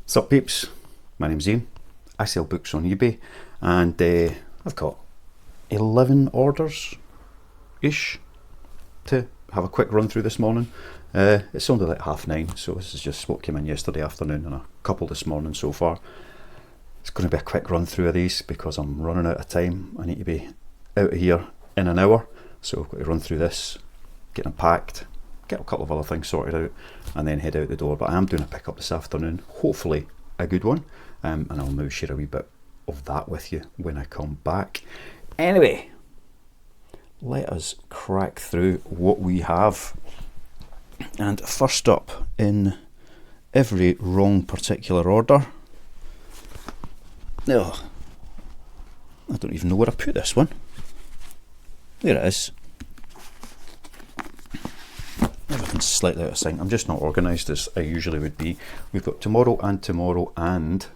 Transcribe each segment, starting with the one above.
Sup peeps, my name's Ian. I sell books on eBay and I've got 11 orders ish to have a quick run through this morning. It's only like 9:30, so this is just what came in yesterday afternoon and a couple this morning so far. It's going to be a quick run through of these because I'm running out of time. I need to be out of here in an hour, so I've got to run through this, get them packed, get a couple of other things sorted out and then head out the door. But I am doing a pickup this afternoon, hopefully a good one, and I'll now share a wee bit of that with you when I come back. Anyway, let us crack through what we have. And first up, in every wrong particular order, oh, I don't even know where I put this one. There it is. Everything's slightly out of sync. I'm just not organised as I usually would be. We've got Tomorrow and Tomorrow and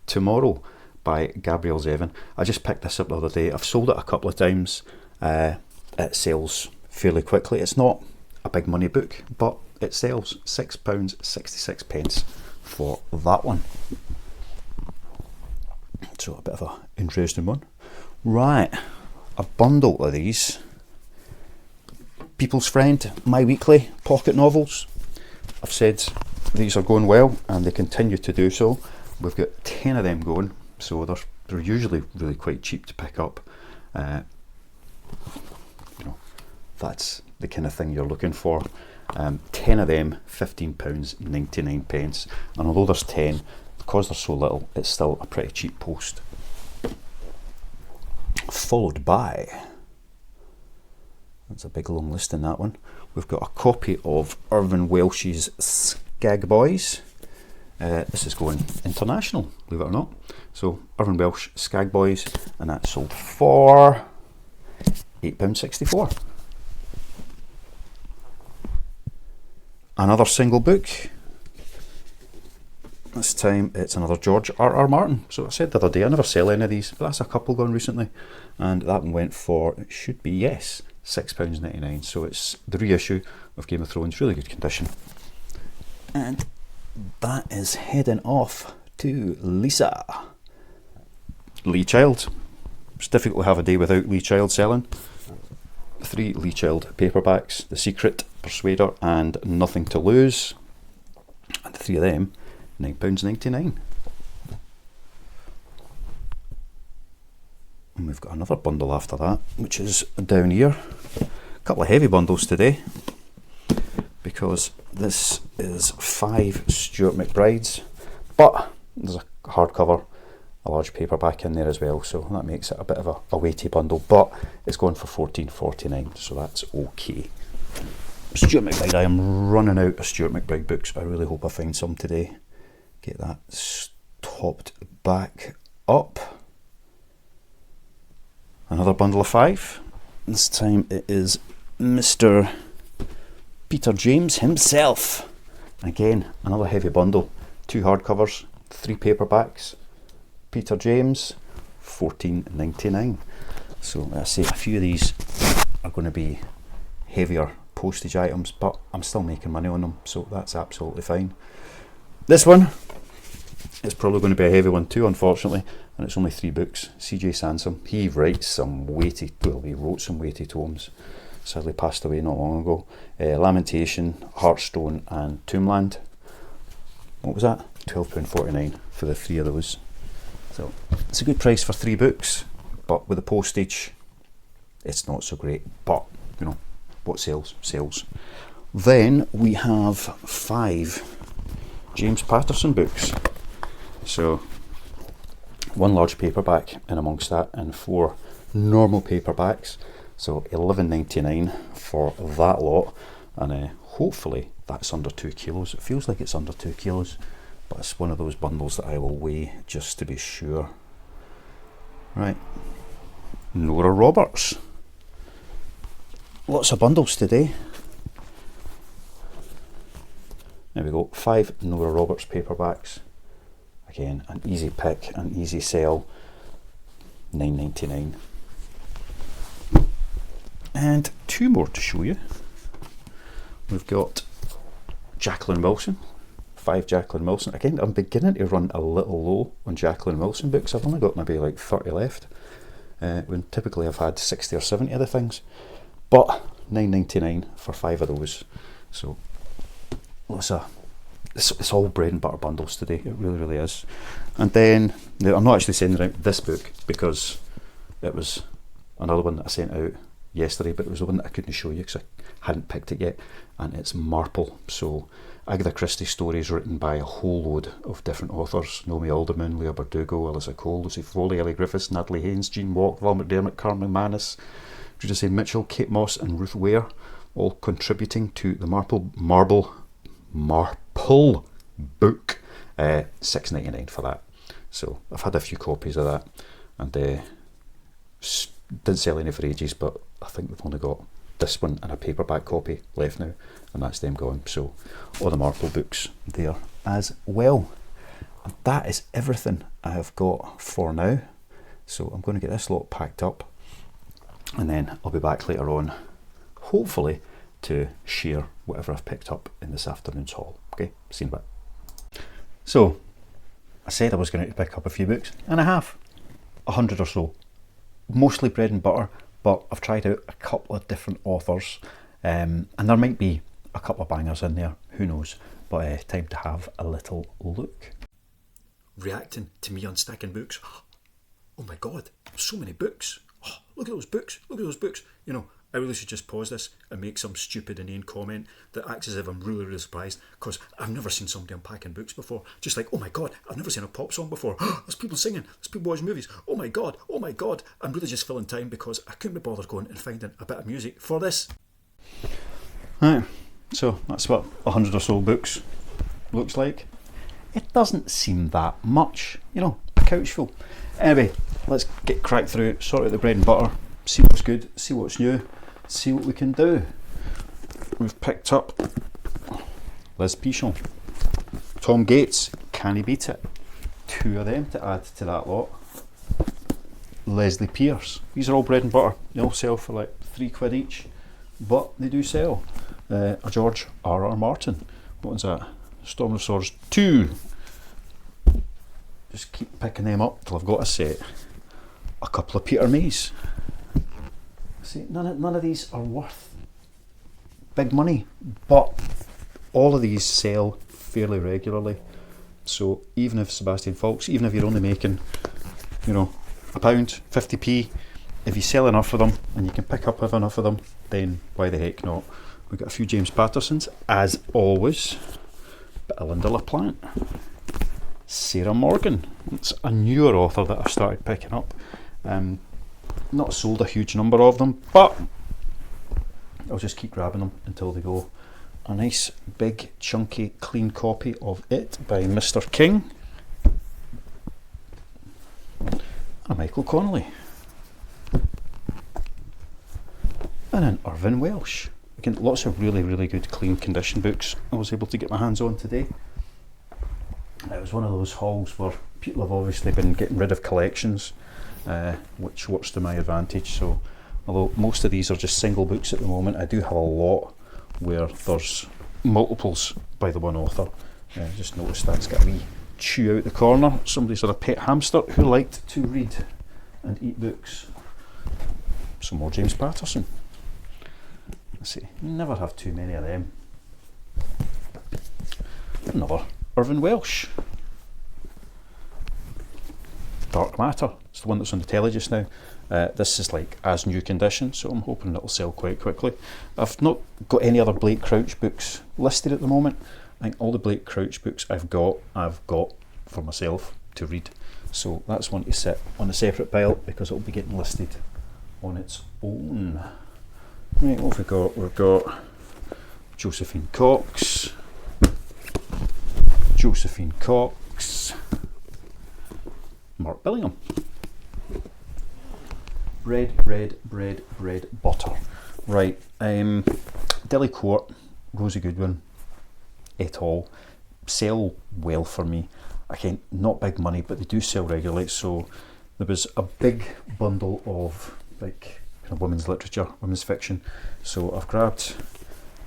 Tomorrow by Gabrielle Zevin. I just picked this up the other day. I've sold it a couple of times. It sells fairly quickly. It's not a big money book, but it sells £6.66 for that one. So a bit of an interesting one. Right, a bundle of these. People's Friend, My Weekly pocket novels. I've said these are going well and they continue to do so. We've got 10 of them going, so they're usually really quite cheap to pick up. You know, that's the kind of thing you're looking for. 10 of them, £15.99, and although there's 10, because there's so little, it's still a pretty cheap post. Followed by, that's a big long list in that one, we've got a copy of Irvine Welsh's Skag Boys. This is going international, believe it or not. So Irvine Welsh Skag Boys, and that sold for £8.64. Another single book. This time it's another George R.R. Martin. So I said the other day I never sell any of these, but that's a couple gone recently, and that one went for, it should be, yes, £6.99. So it's the reissue of Game of Thrones, really good condition. And that is heading off to Lisa. Lee Child. It's difficult to have a day without Lee Child selling. 3 Lee Child paperbacks: The Secret, Persuader and Nothing to Lose. And the 3 of them, £9.99. And we've got another bundle after that, which is down here. A couple of heavy bundles today, because this is 5 Stuart McBrides, but there's a hardcover, a large paperback in there as well, so that makes it a bit of a weighty bundle, but it's going for £14.49, so that's okay. Stuart McBride, I am running out of Stuart McBride books. I really hope I find some today. Get that topped back up. Another bundle of 5. This time it is Mr. Peter James himself. Again, another heavy bundle. 2 hardcovers, 3 paperbacks. Peter James, £14.99. So I say a few of these are going to be heavier postage items, but I'm still making money on them, so that's absolutely fine. This one is probably going to be a heavy one too, unfortunately, and it's only 3 books. C.J. Sansom, he writes some weighty, well, he wrote some weighty tomes, sadly passed away not long ago. Lamentation, Heartstone and Tombland. What was that? £12.49 for the 3 of those. So it's a good price for 3 books, but with the postage it's not so great, but you know, what sells, sells. Then we have 5 James Patterson books. So 1 large paperback in amongst that, and 4 normal paperbacks. So £11.99 for that lot, and hopefully that's under 2 kilos. It feels like it's under 2 kilos, but it's one of those bundles that I will weigh just to be sure. Right, Nora Roberts. Lots of bundles today. There we go, 5 Nora Roberts paperbacks. Again, an easy pick, an easy sell, £9.99. And 2 more to show you. We've got Jacqueline Wilson, 5 Jacqueline Wilson. Again, I'm beginning to run a little low on Jacqueline Wilson books. I've only got maybe like 30 left, when typically I've had 60 or 70 of the things. But $9.99 for 5 of those. So it's all bread and butter bundles today. It really, really is. And then I'm not actually sending out this book because it was another one that I sent out yesterday, but it was the one that I couldn't show you because I hadn't picked it yet, and it's Marple. So Agatha Christie stories written by a whole load of different authors: Naomi Alderman, Leah Bardugo, Alyssa Cole, Lucy Foley, Ellie Griffiths, Natalie Haynes, Jean Walk, Val McDermott, Carmen Manis, Judith A. Mitchell, Kate Moss and Ruth Ware, all contributing to the Marple book. $6.99 for that. So I've had a few copies of that, and didn't sell any for ages, but I think we've only got this one and a paperback copy left now, and that's them gone. So all the Marple books there as well. And that is everything I have got for now. So I'm going to get this lot packed up, and then I'll be back later on, hopefully, to share whatever I've picked up in this afternoon's haul. Okay, see you in a bit. So I said I was going to pick up a few books, and I have 100 or so, mostly bread and butter, but I've tried out a couple of different authors, and there might be a couple of bangers in there, who knows, but time to have a little look. Reacting to me unstacking books. Oh my god, so many books. Oh, look at those books, look at those books. You know, I really should just pause this and make some stupid inane comment that acts as if I'm really, really surprised, because I've never seen somebody unpacking books before. Just like, oh my god, I've never seen a pop song before. There's people singing, there's people watching movies. Oh my god, oh my god. I'm really just filling time because I couldn't be bothered going and finding a bit of music for this. Right, so that's what 100 or so books looks like. It doesn't seem that much, you know, a couch full. Anyway, let's get cracked through it, sort out the bread and butter, see what's good, see what's new, see what we can do. We've picked up Liz Pichon, Tom Gates, Can He Beat It? 2 of them to add to that lot. Leslie Pierce, these are all bread and butter. They all sell for like £3 each, but they do sell. A George R.R. Martin, what was that? Storm of Swords 2. Just keep picking them up till I've got a set. A couple of Peter Mays. See, none of these are worth big money, but all of these sell fairly regularly. So even if Sebastian Faulks, even if you're only making, you know, £1, 50p, if you sell enough of them and you can pick up enough of them, then why the heck not? We've got a few James Pattersons, as always. Bit of Linda LaPlante. Sarah Morgan. It's a newer author that I've started picking up. Not sold a huge number of them, but I'll just keep grabbing them until they go. A nice big chunky clean copy of It by Mr. King. A Michael Connolly. And an Irvine Welsh. Again, lots of really, really good clean condition books I was able to get my hands on today. It was one of those hauls where people have obviously been getting rid of collections, which works to my advantage. So although most of these are just single books at the moment, I do have a lot where there's multiples by the one author. Just noticed that's got a wee chew out the corner. Somebody's had a pet hamster who liked to read and eat books. Some more James Patterson. Let's see, never have too many of them. Another Irvine Welsh. Dark Matter, it's the one that's on the telly just now. This is like as new condition, so I'm hoping it'll sell quite quickly. I've not got any other Blake Crouch books listed at the moment. I think all the Blake Crouch books I've got for myself to read. So that's one to sit on a separate pile because it'll be getting listed on its own. Right, what have we got? We've got Josephine Cox, Mark Billingham, bread, butter. Right, Delacourt, Rosie Goodwin, et al. Sell well for me. Again, not big money, but they do sell regularly. So there was a big bundle of like kind of women's literature, women's fiction. So I've grabbed,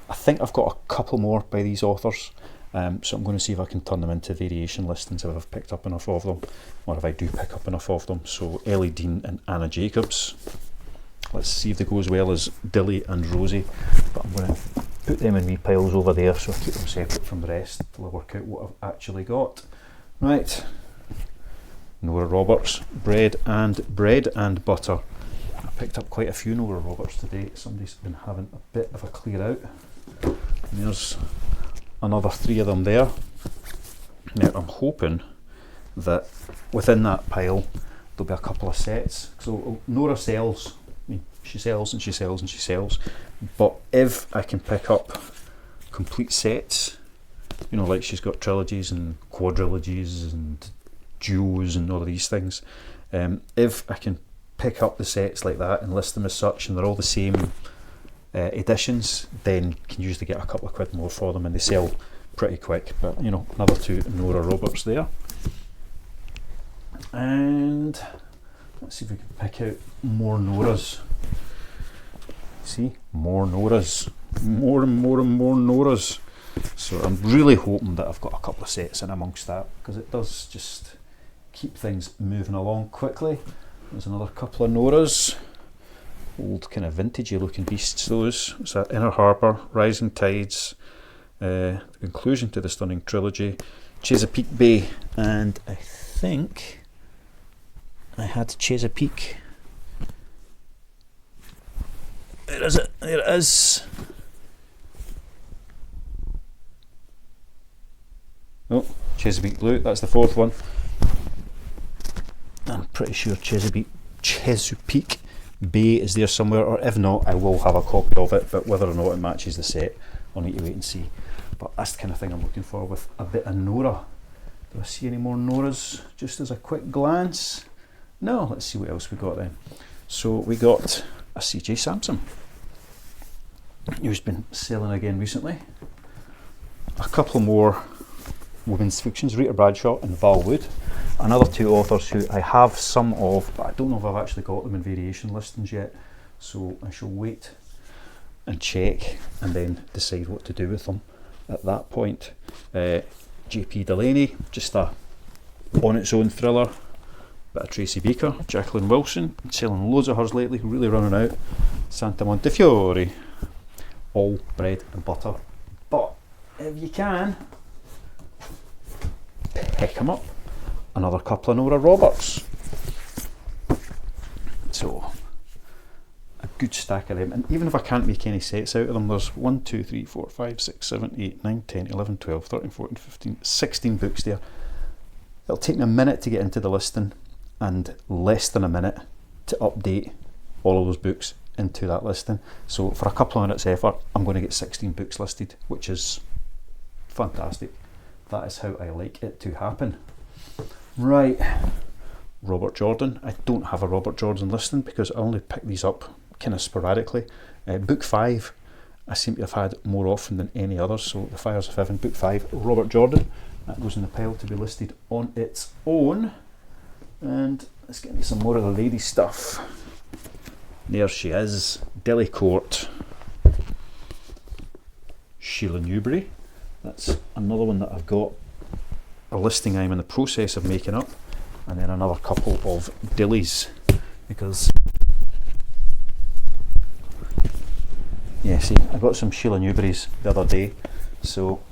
I think I've got a couple more by these authors. So I'm going to see if I can turn them into variation listings if I've picked up enough of them, or if I do pick up enough of them. So Ellie Dean and Anna Jacobs. Let's see if they go as well as Dilly and Rosie. But I'm going to put them in wee piles over there so I keep them separate from the rest till I work out what I've actually got. Right. Nora Roberts, bread and butter. I picked up quite a few Nora Roberts today. Somebody's been having a bit of a clear out. And there's another 3 of them there. Now I'm hoping that within that pile there'll be a couple of sets. So Nora sells, I mean, she sells and she sells and she sells, but if I can pick up complete sets, you know, like she's got trilogies and quadrilogies and duos and all of these things, if I can pick up the sets like that and list them as such and they're all the same editions, then you can usually get a couple of quid more for them and they sell pretty quick. But you know, another 2 Nora Roberts there. And let's see if we can pick out more Noras. See, more Noras, more and more and more Noras. So I'm really hoping that I've got a couple of sets in amongst that, because it does just keep things moving along quickly. There's another couple of Noras, old kind of vintagey looking beasts those. It's that Inner Harbour, Rising Tides, the conclusion to the stunning trilogy, Chesapeake Bay, and I think I had Chesapeake. Where is it? There it is. Oh, Chesapeake Blue, that's the 4th one. I'm pretty sure Chesapeake Bay is there somewhere, or if not, I will have a copy of it, but whether or not it matches the set, I'll need to wait and see. But that's the kind of thing I'm looking for with a bit of Nora. Do I see any more Noras just as a quick glance? No, let's see what else we got then. So we got a CJ Sampson, who's been selling again recently. A couple more women's fictions, Rita Bradshaw and Val Wood. Another 2 authors who I have some of, but I don't know if I've actually got them in variation listings yet. So I shall wait and check and then decide what to do with them at that point. JP Delaney, just a on its own thriller. Bit of Tracy Baker, Jacqueline Wilson, selling loads of hers lately, really running out. Santa Montefiore, all bread and butter. But if you can, pick them up. Another couple of Nora Roberts. So a good stack of them, and even if I can't make any sets out of them, there's 1, 2, 3, 4, 5, 6, 7, 8, 9, 10, 11, 12, 13, 14, 15, 16 books there. It'll take me a minute to get into the listing and less than a minute to update all of those books into that listing. So for a couple of minutes effort, I'm going to get 16 books listed, which is fantastic. That is how I like it to happen. Right, Robert Jordan. I don't have a Robert Jordan listing because I only pick these up kind of sporadically. Book 5 I seem to have had more often than any other, so The Fires of Heaven, Book 5, Robert Jordan. That goes in the pile to be listed on its own. And let's get into some more of the lady stuff. There she is, Delacourt, Sheila Newbury. That's another one that I've got a listing I'm in the process of making up, and then another couple of Dillies, because yeah, see, I got some Sheila Newburys the other day, so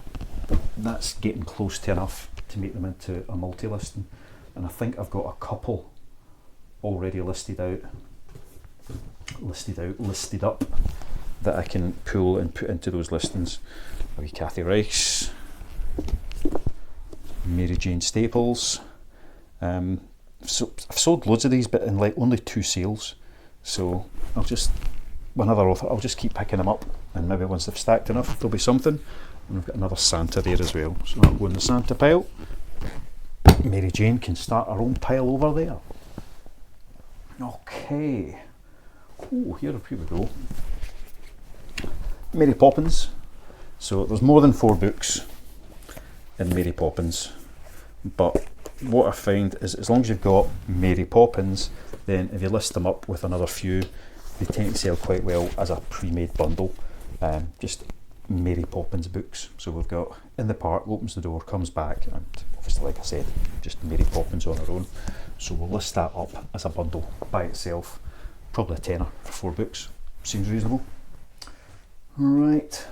that's getting close to enough to make them into a multi-listing, and I think I've got a couple already listed up that I can pull and put into those listings. Maybe Kathy Reichs, Mary Jane Staples. So I've sold loads of these, but in like only 2 sales. So I'll just, another author, I'll just keep picking them up, and maybe once they've stacked enough, there'll be something. And we've got another Santa there as well, so I'll go in the Santa pile. Mary Jane can start her own pile over there. Okay. Oh, here we go. Mary Poppins. So there's more than 4 books in Mary Poppins, but what I find is as long as you've got Mary Poppins, then if you list them up with another few, they tend to sell quite well as a pre-made bundle. Just Mary Poppins books. So we've got in the park, opens the door, comes back, and obviously, like I said, just Mary Poppins on her own. So we'll list that up as a bundle by itself, probably a tenner for 4 books. Seems reasonable. Right,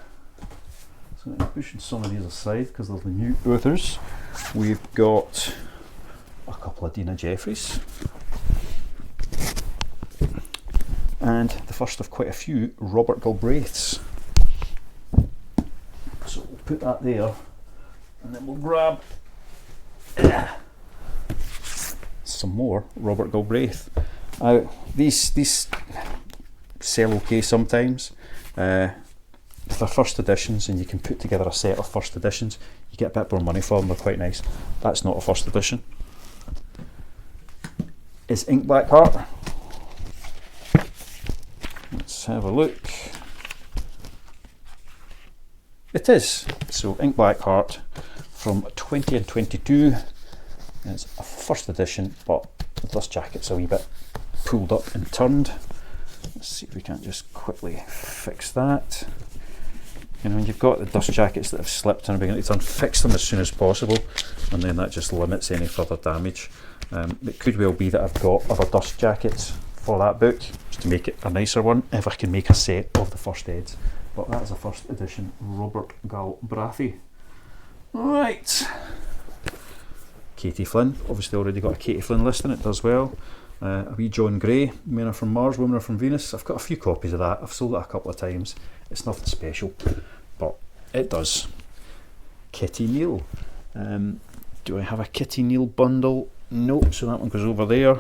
so I'm pushing some of these aside because they're the new authors. We've got a couple of Dina Jeffries, and the first of quite a few Robert Galbraiths. So we'll put that there, and then we'll grab some more Robert Galbraith. These sell okay sometimes. If they're first editions and you can put together a set of first editions, you get a bit more money for them, they're quite nice. That's not a first edition. Is Ink Black Heart. Let's have a look. It is. So Ink Black Heart from 20 and 22. It's a first edition, but the dust jacket's a wee bit pulled up and turned. Let's see if we can't just quickly fix that. You know, you've got the dust jackets that have slipped and are beginning to turn, fix them as soon as possible, and then that just limits any further damage. It could well be that I've got other dust jackets for that book, just to make it a nicer one, if I can make a set of the first eds. But that is a first edition Robert Galbraith. Right. Katie Flynn, obviously already got a Katie Flynn listing, it does well. A wee John Gray, Men Are From Mars, Women Are From Venus. I've got a few copies of that. I've sold it a couple of times. It's nothing special, but it does. Kitty Neal. Do I have a Kitty Neal bundle? Nope, so that one goes over there.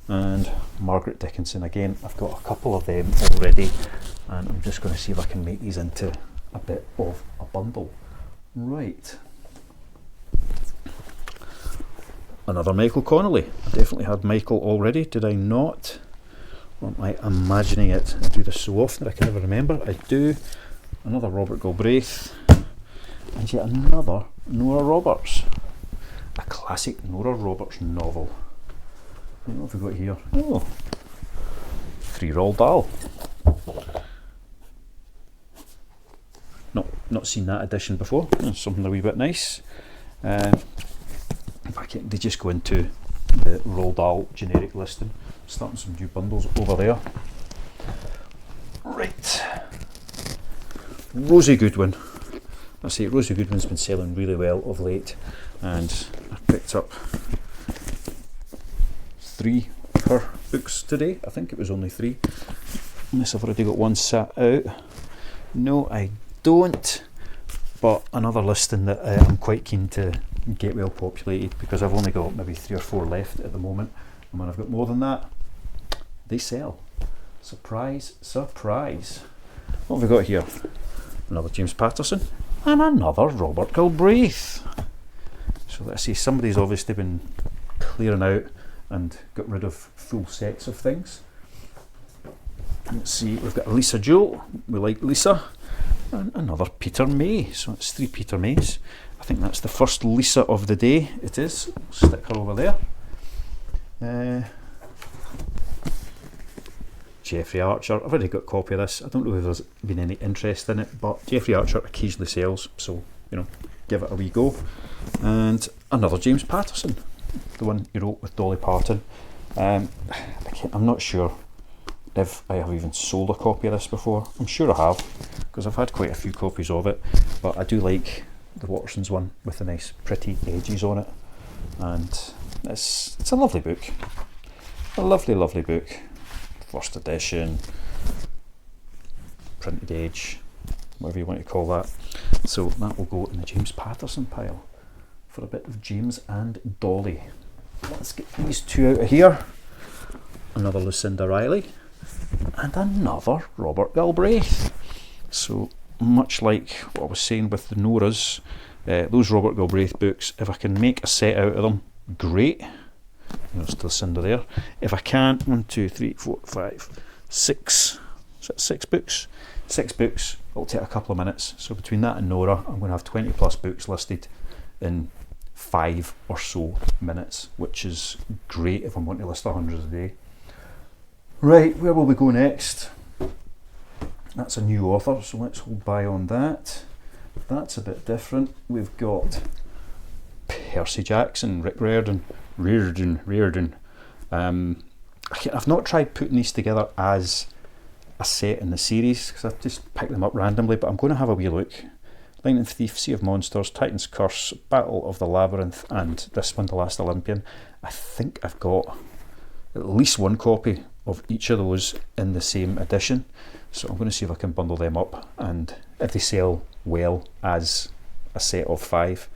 And Margaret Dickinson again. I've got a couple of them already, and I'm just going to see if I can make these into a bit of a bundle. Right. Another Michael Connolly. I definitely had Michael already, did I not? Or am I imagining it? I do this so often that I can never remember. I do. Another Robert Galbraith. And yet another Nora Roberts. A classic Nora Roberts novel. What have we got here? Oh, 3 Roald Dahl. Not seen that edition before. That's something a wee bit nice. They just go into the Roald Dahl generic listing. Starting some new bundles over there. Right. Rosie Goodwin. I say Rosie Goodwin's been selling really well of late, and I picked up 3 of her books today. I think it was only 3, unless I've already got one sat out. No, I don't. But another listing that I'm quite keen to get well populated, because I've only got maybe 3 or 4 left at the moment, and when I've got more than that, they sell. Surprise, surprise. What have we got here? Another James Patterson and another Robert Galbraith. So let's see, somebody's obviously been clearing out and got rid of full sets of things. Let's see, we've got Lisa Jewell, we like Lisa, and another Peter May. So it's 3 Peter Mays. I think that's the first Lisa of the day. It is. Stick her over there. Jeffrey Archer. I've already got a copy of this. I don't know if there's been any interest in it, but Jeffrey Archer occasionally sells, so you know, give it a wee go. And another James Patterson, the one he wrote with Dolly Parton. I'm not sure if I have even sold a copy of this before. I'm sure I have, because I've had quite a few copies of it, but I do like the Watterson's one with the nice pretty edges on it, and it's a lovely book. A lovely book. First edition, printed edge, whatever you want to call that. So that will go in the James Patterson pile for a bit of James and Dolly. Let's get these 2 out of here. Another Lucinda Riley and another Robert Galbraith. So much like what I was saying with the Noras, those Robert Galbraith books, if I can make a set out of them, great. There's still Lucinda there. If I can't, 1, 2, 3, 4, 5, 6. Is that 6 books? 6 books. It'll take a couple of minutes. So between that and Nora, I'm going to have 20 plus books listed in 5 or so minutes, which is great if I'm wanting to list 100 a day. Right, where will we go next? That's a new author, so let's hold by on that. That's a bit different. We've got Percy Jackson, Rick Riordan. I've not tried putting these together as a set in the series because I've just picked them up randomly, but I'm going to have a wee look. Lightning Thief, Sea of Monsters, Titan's Curse, Battle of the Labyrinth, and this one, The Last Olympian. I think I've got at least one copy of each of those in the same edition, so I'm going to see if I can bundle them up, and if they sell well as a set of 5.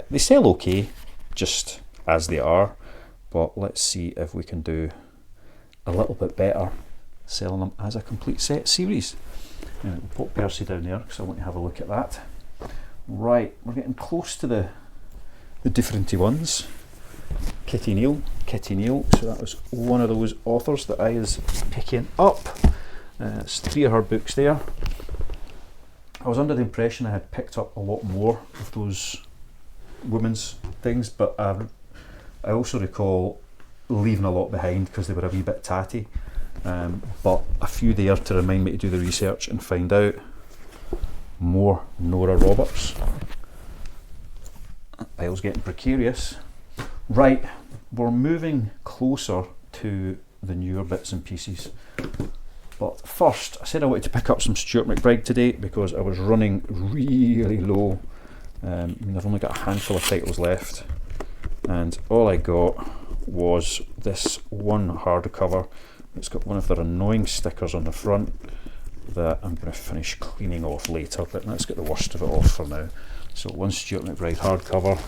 They sell okay just as they are, but let's see if we can do a little bit better selling them as a complete set series. We'll put Percy down there because I want to have a look at that. Right, we're getting close to the different ones. Kitty Neal, so that was one of those authors that I was picking up. It's 3 of her books there. I was under the impression I had picked up a lot more of those women's things, but I also recall leaving a lot behind because they were a wee bit tatty. But a few there to remind me to do the research and find out more Nora Roberts. That pile's getting precarious. Right, we're moving closer to the newer bits and pieces. But first, I said I wanted to pick up some Stuart McBride today because I was running really low. I've only got a handful of titles left, and all I got was this one hardcover. It's got one of their annoying stickers on the front that I'm going to finish cleaning off later, but let's get the worst of it off for now. So one Stuart McBride hardcover,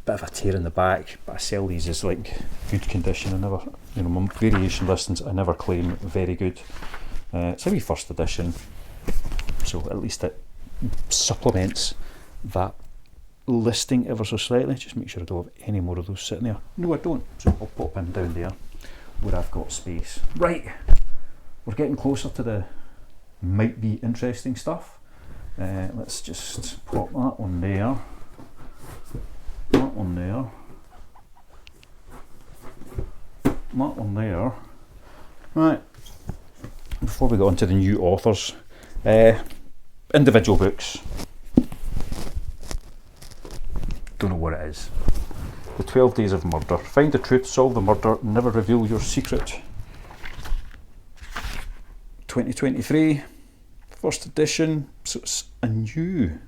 bit of a tear in the back, but I sell these as like good condition. I never, my variation listings I never claim very good. It's a wee first edition, so at least it supplements that listing ever so slightly. Just make sure I don't have any more of those sitting there. No, I don't, so I'll pop him down there where I've got space. Right, we're getting closer to the might be interesting stuff. Let's just pop that one there, that one there, that one there. Right, before we go on to the new authors, individual books. Don't know what it is. The 12 Days of Murder. Find the truth, solve the murder, never reveal your secret. 2023, first edition, so it's a new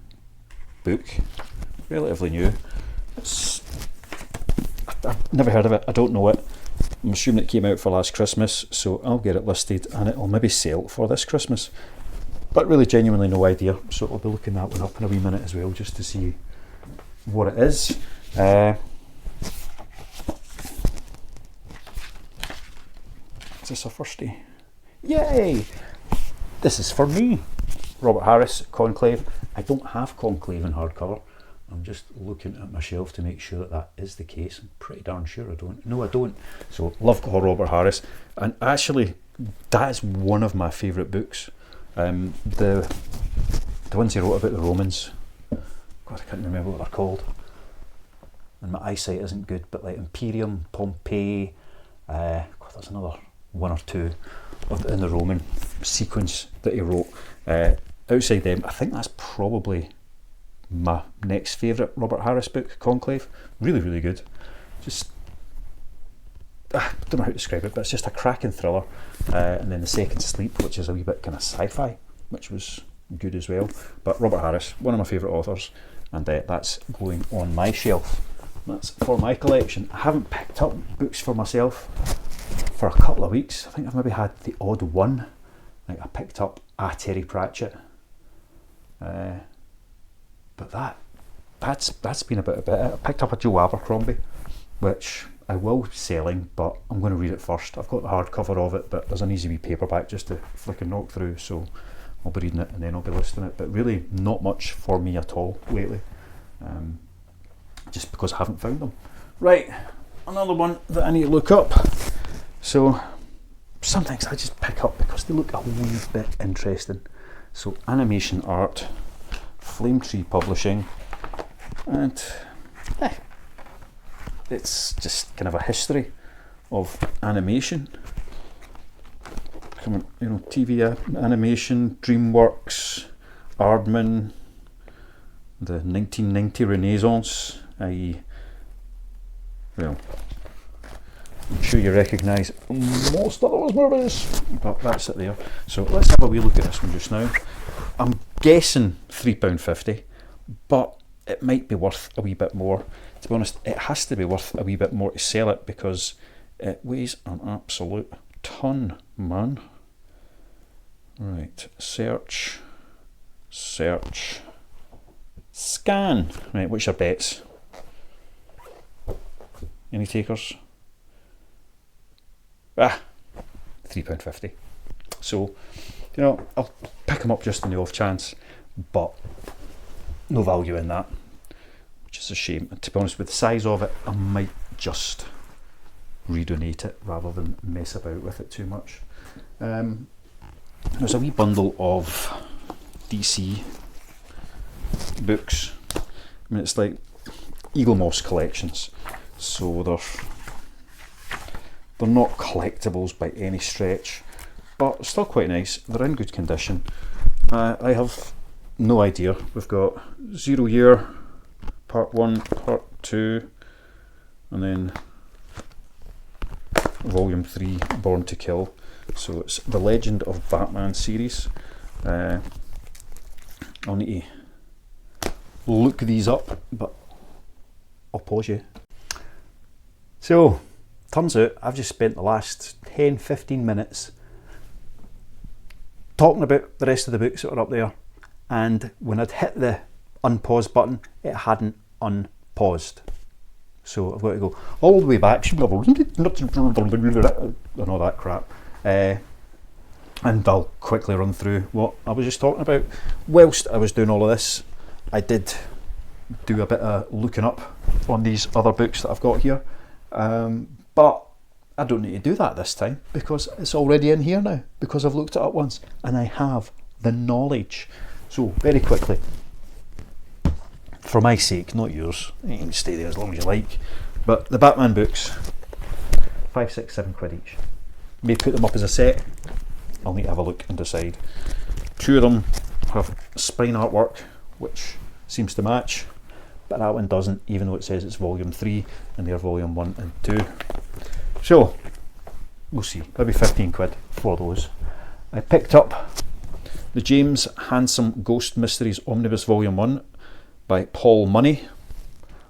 book, relatively new. I've never heard of it, I don't know it. I'm assuming it came out for last Christmas, so I'll get it listed and it'll maybe sell for this Christmas. But really genuinely no idea, so I'll be looking that one up in a wee minute as well, just to see what it is. Is this a firstie? Yay! This is for me. Robert Harris, Conclave. I don't have Conclave in hardcover. I'm just looking at my shelf to make sure that that is the case. I'm pretty darn sure I don't. No, I don't. So, love Robert Harris. And actually, that's one of my favourite books. The ones he wrote about the Romans. God, I can't remember what they're called. And my eyesight isn't good, but like Imperium, Pompeii, God, there's another one or two in the Roman sequence that he wrote. Outside them, I think that's probably my next favourite Robert Harris book, Conclave. Really, really good. Just, I don't know how to describe it, but it's just a cracking thriller. And then The Second Sleep, which is a wee bit kind of sci-fi, which was good as well. But Robert Harris, one of my favourite authors, and that's going on my shelf. That's for my collection. I haven't picked up books for myself for a couple of weeks. I think I've maybe had the odd one. Like I picked up a Terry Pratchett, but that's been about a bit. I picked up a Joe Abercrombie, which I will be selling, but I'm going to read it first. I've got the hardcover of it, but there's an easy wee paperback just to flick and knock through, so I'll be reading it and then I'll be listing it. But really not much for me at all lately, just because I haven't found them. Right, another one that I need to look up. So some things I just pick up because they look a wee bit interesting. So Animation Art, Flame Tree Publishing, and it's just kind of a history of animation. TV animation, DreamWorks, Aardman, the 1990 Renaissance, i.e., well, I'm sure you recognise most of those movies, but that's it there. So let's have a wee look at this one just now. I'm guessing £3.50, but it might be worth a wee bit more. To be honest, it has to be worth a wee bit more to sell it because it weighs an absolute ton, man. Right, search, scan. Right, what's your bets? Any takers? £3.50. So, you know, I'll pick them up just on the off chance, but no value in that, which is a shame. And to be honest, with the size of it, I might just redonate it rather than mess about with it too much. There's a wee bundle of DC books. I mean, it's like Eagle Moss collections, so they're not collectibles by any stretch, but still quite nice. They're in good condition. I have no idea. We've got 0 Year, Part 1, Part 2, and then Volume 3, Born to Kill. So it's the Legend of Batman series. I'll need to look these up, but I'll pause you. So, turns out I've just spent the last 10-15 minutes talking about the rest of the books that are up there, and when I'd hit the unpause button, it hadn't unpaused. So I've got to go all the way back and all that crap. And I'll quickly run through what I was just talking about. Whilst I was doing all of this, I did do a bit of looking up on these other books that I've got here, but I don't need to do that this time because it's already in here now, because I've looked it up once and I have the knowledge. So very quickly, for my sake, not yours, you can stay there as long as you like, but the Batman books, 5, 6, 7 quid each. May put them up as a set. I'll need to have a look and decide. 2 of them have spine artwork, which seems to match, but that one doesn't, even though it says it's volume 3 and they're volume 1 and 2. So we'll see, maybe 15 quid for those. I picked up the James Handsome Ghost Mysteries Omnibus Volume 1 by Paul Money.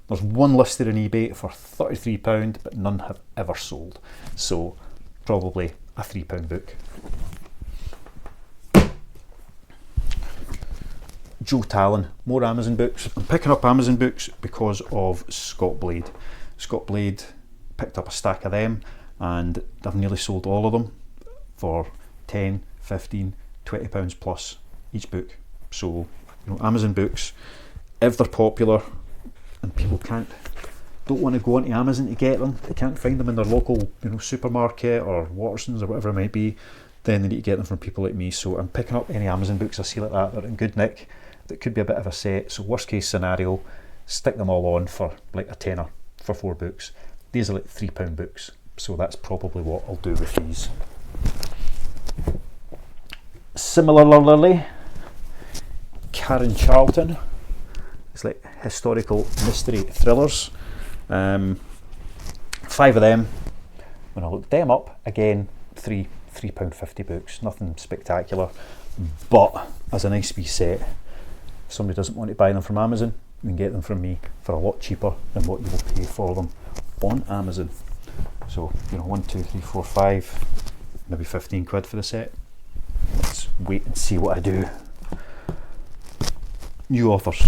There's one listed on eBay for £33, but none have ever sold, so probably a £3 book. Joe Talon, more Amazon books. I'm picking up Amazon books because of Scott Blade. Scott Blade, picked up a stack of them and I've nearly sold all of them for 10, 15, £20 plus each book. So, you know, Amazon books, if they're popular and people don't want to go onto Amazon to get them, they can't find them in their local, you know, supermarket or Waterson's or whatever it might be, then they need to get them from people like me. So I'm picking up any Amazon books I see like that are in good nick, that could be a bit of a set. So worst case scenario, stick them all on for like a tenner for 4 books. These are like £3 books, so that's probably what I'll do with these. Similarly, Karen Charlton, it's like historical mystery thrillers. 5 of them. When I looked them up, again, £3.50 books, nothing spectacular, but as a nice wee set. If somebody doesn't want to buy them from Amazon, you can get them from me for a lot cheaper than what you will pay for them on Amazon. So, you know, 1, 2, 3, 4, 5, maybe 15 quid for the set. Let's wait and see what I do. New authors.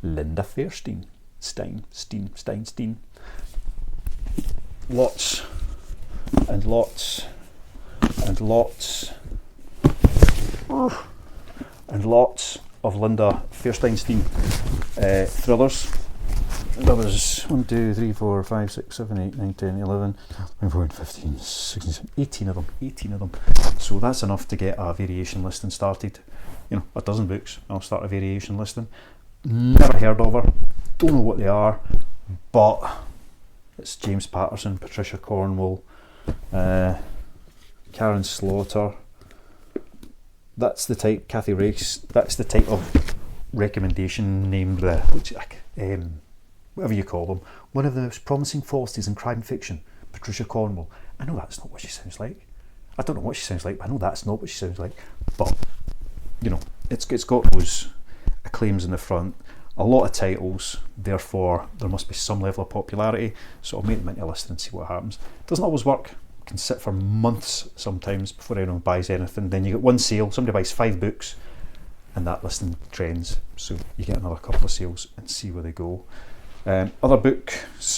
Linda Fairstein. Stein. Lots and lots and lots and lots of Linda Fairstein thrillers. There was 1, 2, 3, 4, 5, 6, 7, 8, 9, 10, 11, 14, 15, 16, 17, 18 of them. So that's enough to get a variation listing started. You know, a dozen books, I'll start a variation listing. Never heard of her, don't know what they are, but it's James Patterson, Patricia Cornwell, Karen Slaughter, that's the type, Kathy Race, that's the type of recommendation named whatever you call them, one of the most promising forces in crime fiction, Patricia Cornwell. I know that's not what she sounds like. I don't know what she sounds like, but I know that's not what she sounds like. But, you know, it's got those acclaims in the front, a lot of titles, therefore there must be some level of popularity, so I'll make them into a list and see what happens. It doesn't always work. It can sit for months sometimes before anyone buys anything. Then you get one sale, somebody buys 5 books, and that listing trends, so you get another couple of sales and see where they go. Other book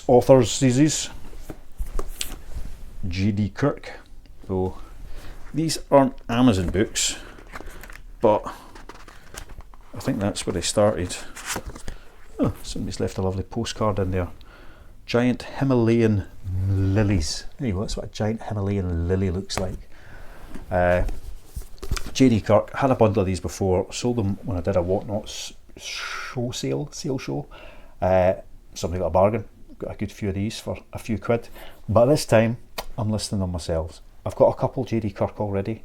authors, these J.D. Kirk. So these aren't Amazon books, but I think that's where they started. Oh, somebody's left a lovely postcard in there. Giant Himalayan lilies. There you go, that's what a giant Himalayan lily looks like. J.D. Kirk, had a bundle of these before, sold them when I did a Whatnot sale show. Somebody got a bargain, got a good few of these for a few quid. But this time, I'm listing them myself. I've got a couple J.D. Kirk already.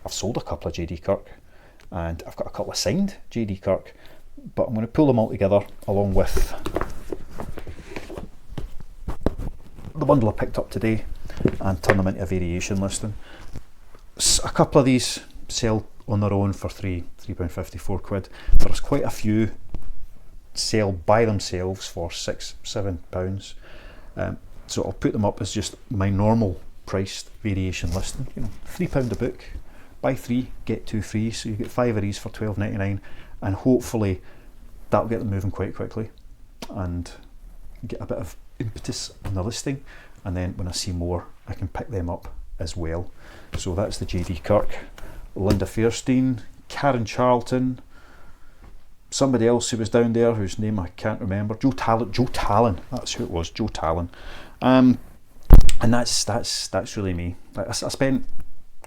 I've sold a couple of J.D. Kirk. And I've got a couple of signed J.D. Kirk. But I'm going to pull them all together along with the bundle I picked up today and turn them into a variation listing. A couple of these sell on their own for £3.50, £4. There's quite a few sell by themselves for £6-7. So I'll put them up as just my normal priced variation listing. You know, £3 a book, buy 3 get 2 free, so you get 5 of these for £12.99, and hopefully that'll get them moving quite quickly and get a bit of impetus on the listing, and then when I see more I can pick them up as well. So that's the J.D. Kirk, Linda Fairstein, Karen Charlton, somebody else who was down there whose name I can't remember, Joe Talon, that's who it was, Joe Talon. And that's really me. I spent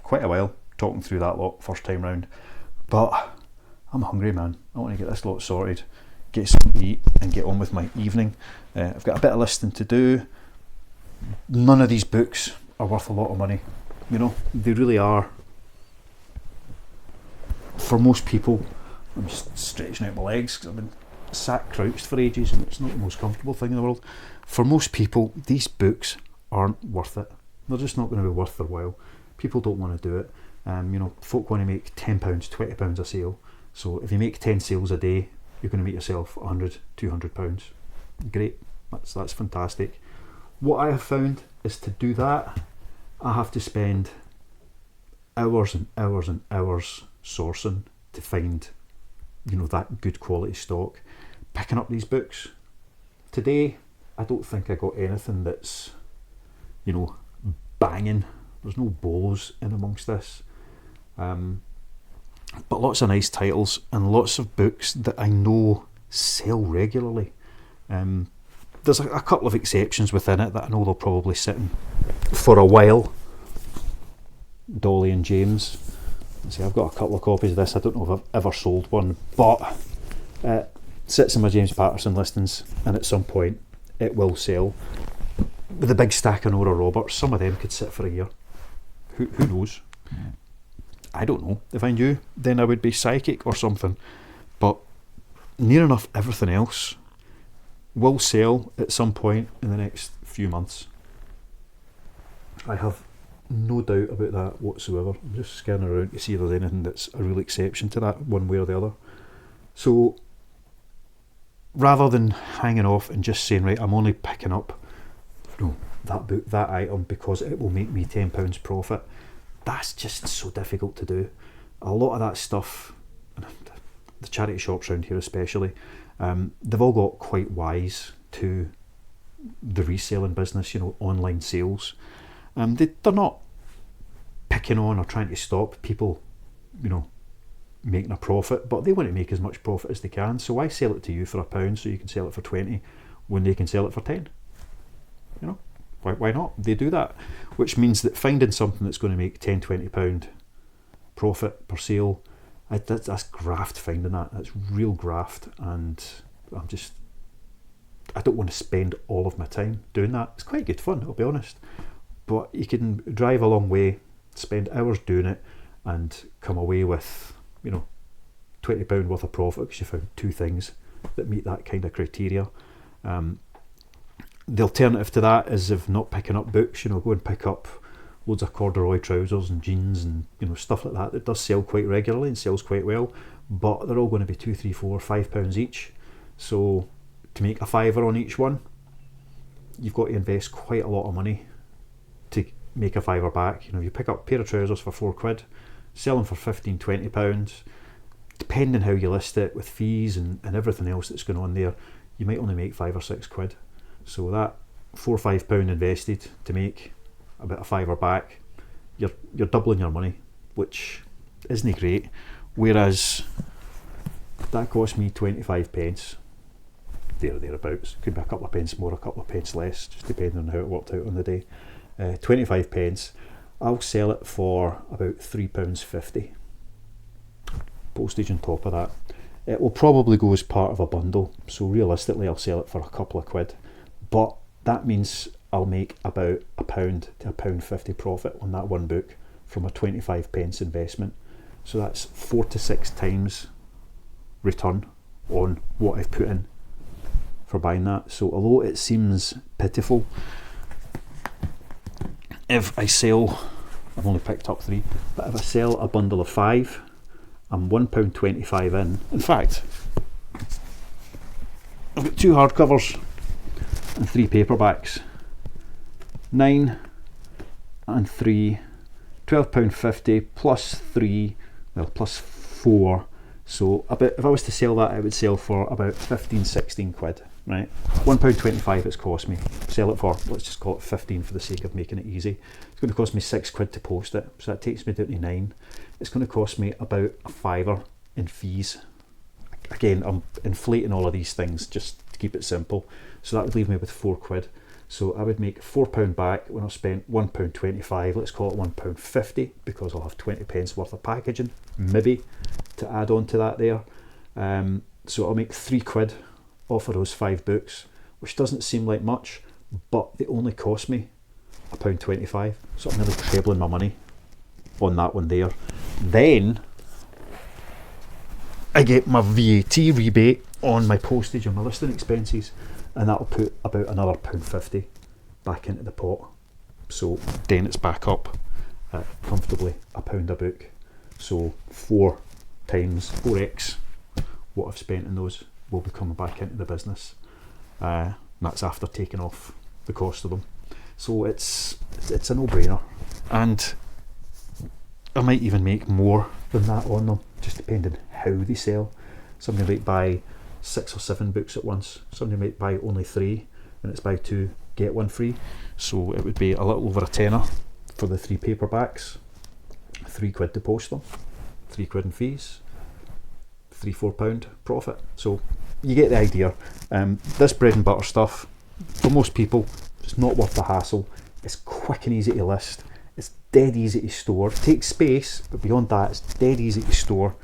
quite a while talking through that lot first time round, but I'm hungry, man. I want to get this lot sorted, get something to eat and get on with my evening. I've got a bit of listing to do. None of these books are worth a lot of money, you know, they really are. For most people, I'm just stretching out my legs because I've been sat crouched for ages and it's not the most comfortable thing in the world. For most people, these books aren't worth it. They're just not going to be worth their while. People don't want to do it. You know, folk want to make £10, £20 a sale. So if you make 10 sales a day, you're going to make yourself £100, £200. Great, that's fantastic. What I have found is to do that, I have to spend hours and hours and hours sourcing to find, you know, that good quality stock. Picking up these books today, I don't think I got anything that's, you know, banging. There's no bolos in amongst this, but lots of nice titles and lots of books that I know sell regularly. There's a couple of exceptions within it that I know they'll probably sit in for a while. Dolly and James. See, I've got a couple of copies of this. I don't know if I've ever sold one, but it sits in my James Patterson listings, and at some point it will sell. With a big stack of Nora Roberts, some of them could sit for a year. Who knows? I don't know. If I knew, then I would be psychic or something. But near enough everything else will sell at some point in the next few months. I have no doubt about that whatsoever. I'm just scanning around to see if there's anything that's a real exception to that one way or the other. So rather than hanging off and just saying, right, I'm only picking up, you know, that book, that item, because it will make me £10 profit, that's just so difficult to do. A lot of that stuff, the charity shops around here especially, they've all got quite wise to the reselling business, you know, online sales. They're not picking on or trying to stop people, you know, making a profit, but they want to make as much profit as they can. So why sell it to you for £1 so you can sell it for 20 when they can sell it for 10? You know, why not? They do that, which means that finding something that's going to make £10, £20 profit per sale, that's graft. Finding that's real graft, and I don't want to spend all of my time doing that. It's quite good fun, I'll be honest, but you can drive a long way, spend hours doing it, and come away with you know, £20 worth of profit because you found 2 things that meet that kind of criteria. The alternative to that is, if not picking up books, you know, go and pick up loads of corduroy trousers and jeans and, you know, stuff like that does sell quite regularly and sells quite well, but they're all going to be £2, £3, £4, £5 each. So to make a fiver on each one, you've got to invest quite a lot of money to make a fiver back. You know, you pick up a pair of trousers for £4, sell them for £15, £20, depending how you list it with fees and everything else that's going on there, you might only make £5 or £6. So that £4 or £5 invested to make about a fiver back, you're doubling your money, which isn't great. Whereas that cost me 25 pence, thereabouts. Could be a couple of pence more, a couple of pence less, just depending on how it worked out on the day. 25 pence, I'll sell it for about £3.50. Postage on top of that. It will probably go as part of a bundle, so realistically I'll sell it for a couple of quid, but that means I'll make about £1 to £1.50 profit on that one book from a 25 pence investment. So that's 4 to 6 times return on what I've put in for buying that. So although it seems pitiful, if I sell, I've only picked up 3, but if I sell a bundle of 5, I'm £1.25 in. In fact, I've got 2 hardcovers and 3 paperbacks. 9 and 3, £12.50 plus 3, well, plus 4. So about, if I was to sell that, I would sell for about 15, 16 quid, right? £1.25 it's cost me. Sell it for, let's just call it 15 for the sake of making it easy. It's going to cost me 6 quid to post it, so that takes me down to 9. It's going to cost me about a fiver in fees. Again, I'm inflating all of these things just to keep it simple. So that would leave me with 4 quid. So I would make £4 back when I've spent £1.25, let's call it £1.50, because I'll have 20 pence worth of packaging, maybe, to add on to that there. So I'll make 3 quid off of those 5 books, which doesn't seem like much, but they only cost me £1.25. So I'm nearly trebling my money on that one there. Then I get my VAT rebate on my postage and my listing expenses, and that'll put about another £1.50 back into the pot. So then it's back up at comfortably £1 a book. So 4 times 4x what I've spent in those will be coming back into the business. That's after taking off the cost of them. So it's a no-brainer, and I might even make more than that on them, just depending how they sell. Somebody might buy 6 or 7 books at once. Somebody might buy only 3, and it's buy 2 get 1 free. So it would be a little over a tenner for the 3 paperbacks, 3 quid to post them, 3 quid in fees, £3-4 profit. So you get the idea. This bread and butter stuff, for most people, it's not worth the hassle. It's quick and easy to list. It's dead easy to store. It takes space, but beyond that, it's dead easy to store,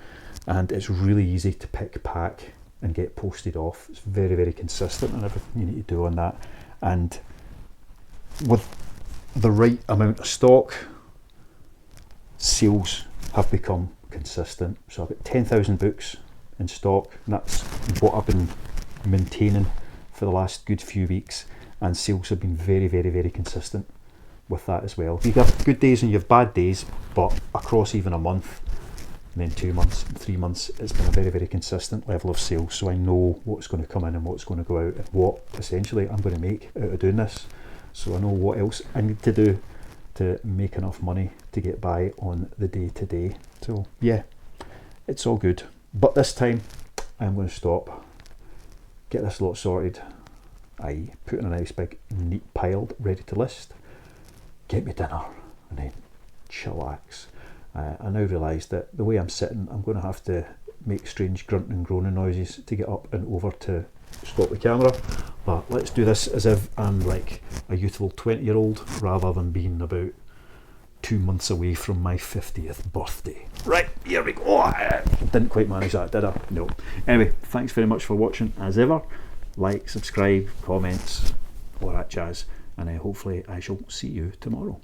and it's really easy to pick, pack, and get posted off. It's very, very consistent in everything you need to do on that. And with the right amount of stock, sales have become consistent. So I've got 10,000 books in stock, and that's what I've been maintaining for the last good few weeks, and sales have been very, very, very consistent with that as well. You have good days and you have bad days, but across even a month, and then 2 months, and 3 months, it's been a very, very consistent level of sales. So I know what's going to come in and what's going to go out, and what essentially I'm going to make out of doing this. So I know what else I need to do to make enough money to get by on the day to day. So yeah, it's all good. But this time I'm going to stop, get this lot sorted, put in a nice big neat piled ready to list, get me dinner, and then chillax. I now realise that the way I'm sitting, I'm going to have to make strange grunting and groaning noises to get up and over to stop the camera. But let's do this as if I'm like a youthful 20-year-old rather than being about 2 months away from my 50th birthday. Right, here we go. Oh, didn't quite manage that, did I? No. Anyway, thanks very much for watching as ever. Like, subscribe, comments, all that jazz, and hopefully I shall see you tomorrow.